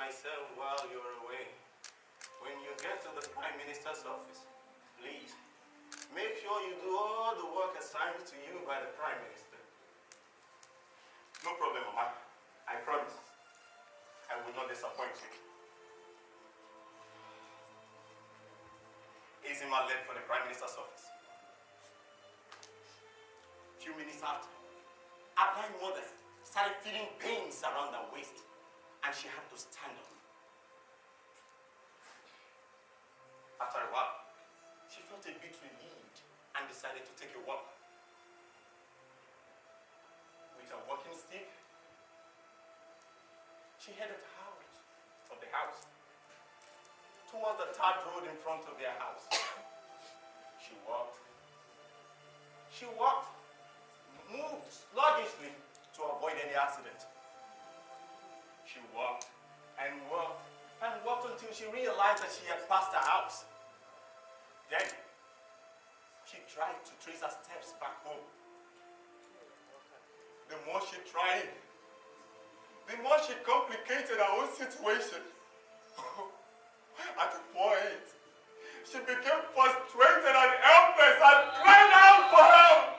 myself while you're away. When you get to the Prime Minister's office, please, make sure you do all the work assigned to you by the Prime Minister. No problem, Mama. I promise. I will not disappoint you. Izima left for the Prime Minister's office. A few minutes after, Abai's mother started feeling pains around her waist, and she had to stand up. After a while, she felt a bit relieved and decided to take a walk. With a walking stick, she headed out of the house towards the tarred road in front of their house. She walked, moved sluggishly to avoid any accident. She walked and walked and walked until she realized that she had passed her house. Then, she tried to trace her steps back home. The more she tried, the more she complicated her own situation. At a point, she became frustrated and helpless and cried out for help.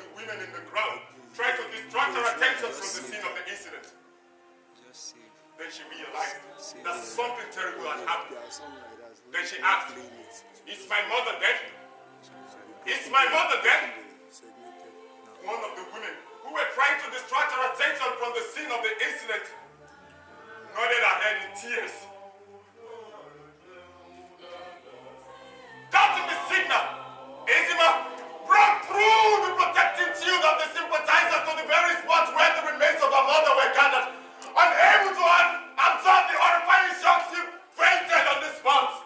the women in the crowd tried to distract her attention from the scene of the incident. Then she realized that something terrible had happened. Then she asked, "Is my mother dead? Is my mother dead?" One of the women who were trying to distract her attention from the scene of the incident nodded her head in tears. Doubting the signal, Ezima broke through the protecting shield of the sympathizers to the very spot where the remains of her mother were gathered. Unable to absorb the horrifying shock, she fainted on the spot.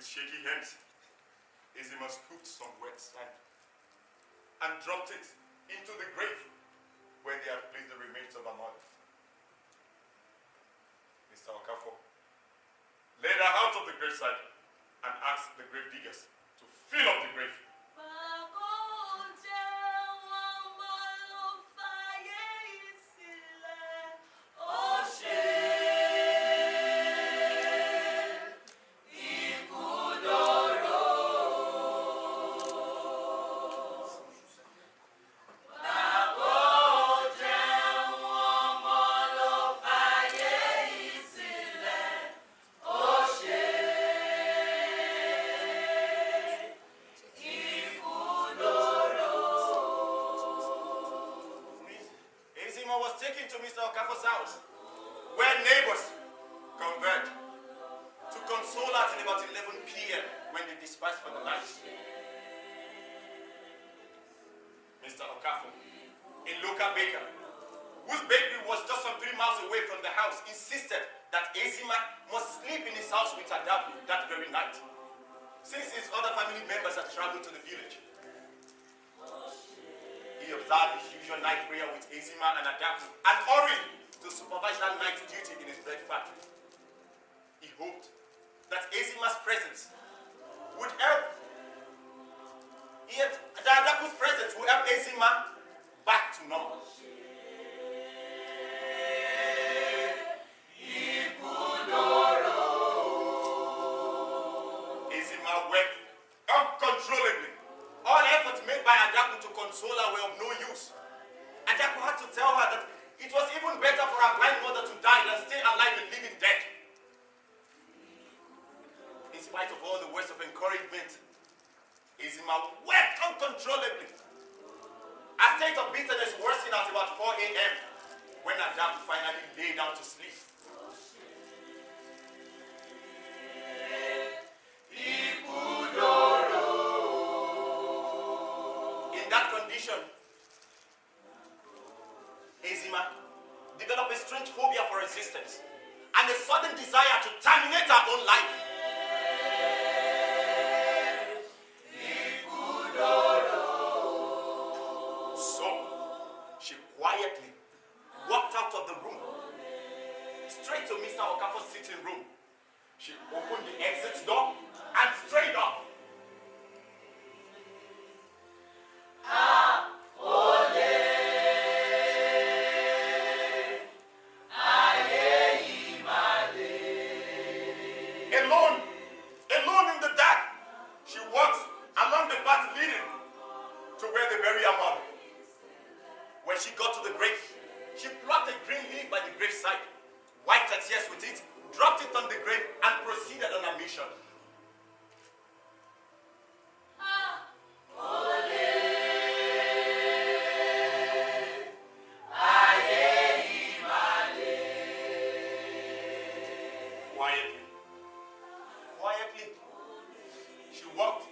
Shaky hands, Ezima scooped some wet sand and dropped it into the grave where they had placed the remains of her mother. Mr. Okafor led her out of the graveside and asked the grave diggers to fill up the grave. Yet, Adaku's presence will help Ezima back to normal. Ezima wept uncontrollably. All efforts made by Adaku to console her were of no use. Adaku had to tell her that it was even better for her blind mother to die than stay alive and living dead. In spite of all the words of encouragement, Ezima wept uncontrollably. A state of bitterness worsened at about 4 a.m. when Adaku finally lay down to sleep. In that condition, Ezima developed a strange phobia for existence and a sudden desire to terminate her own life. So, she quietly walked out of the room, straight to Mr. Okafor's sitting room. She opened the exit door and straight up. Alone in the dark, she walks along the path leading to where they bury her mother. When she got to the grave, she plucked a green leaf by the graveside, wiped her tears with it, dropped it on the grave, and proceeded on her mission. Quietly, she walked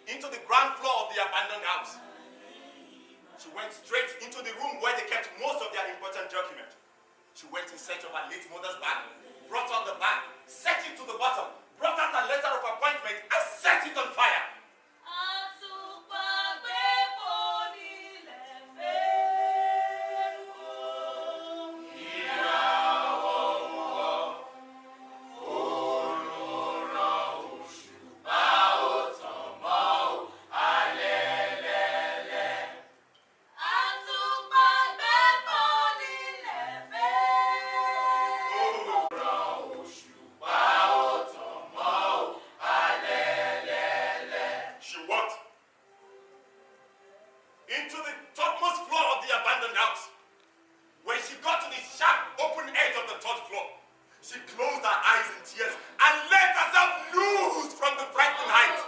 into the ground floor of the abandoned house. She went straight into the room where they kept most of their important documents. She went in search of her late mother's bag, brought out the bag, set it to the bottom, brought out a letter of appointment, and set it on fire. Into the topmost floor of the abandoned house. When she got to the sharp open edge of the third floor, she closed her eyes in tears and let herself loose from the frightening height.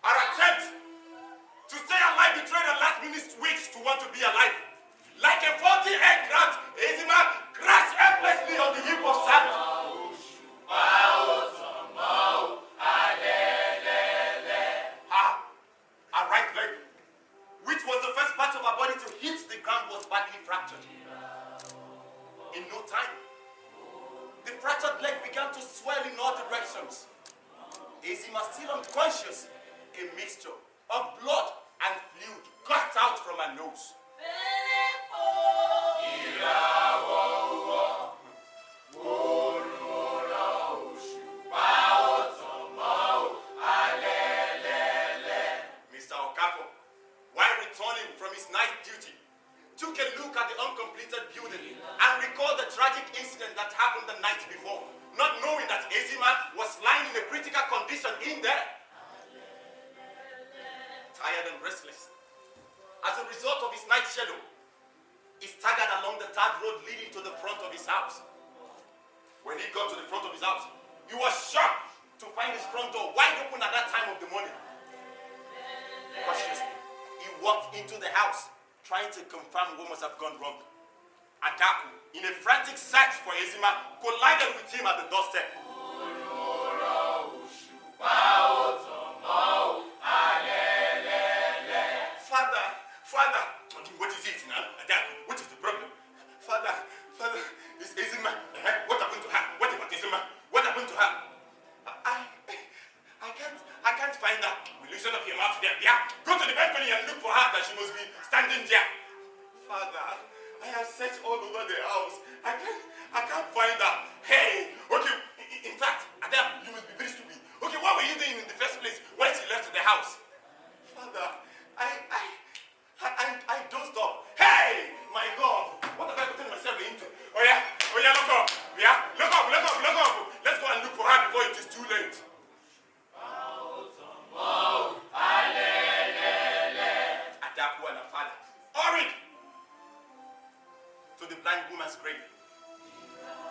Her attempt to stay alive betrayed her last minute's wish to want to be alive. Like a faulty aircraft, Ezima crashed helplessly on the heap of sand. Her right leg, which was the first part of her body to hit the ground, was badly fractured. In no time, the fractured leg began to swell in all directions. Ezima, still unconscious, a mixture of blood and fluid gushed out from her nose. Mr. Okafor, while returning from his night duty, took a look at the uncompleted building and recalled the tragic incident that happened the night before, not knowing that Ezima was lying in a critical condition in there. Tired and restless, as a result of his night shadow, he staggered along the tarred road leading to the front of his house. When he got to the front of his house, he was shocked to find his front door wide open at that time of the morning. Cautiously, he walked into the house, trying to confirm what must have gone wrong. Adaku, in a frantic search for Ezima, collided with him at the doorstep. Father, what is it now? Adaku, what is the problem? Father, is Ezima? What happened to her? What about Ezima? What happened to her? I can't find her. Will you shut up your mouth there? Yeah. Go to the balcony and look for her, that she must be standing there. Father, I have searched all over the house. I can't find her. Hey, okay. In fact, Adam, you must be very stupid. Okay, what were you doing in the first place? house. Father, I dozed off. Hey, my God, what have I gotten myself into? Oh yeah, look up. Yeah, look up. Let's go and look for her before it is too late. Adaku and her father hurried to the blind woman's grave.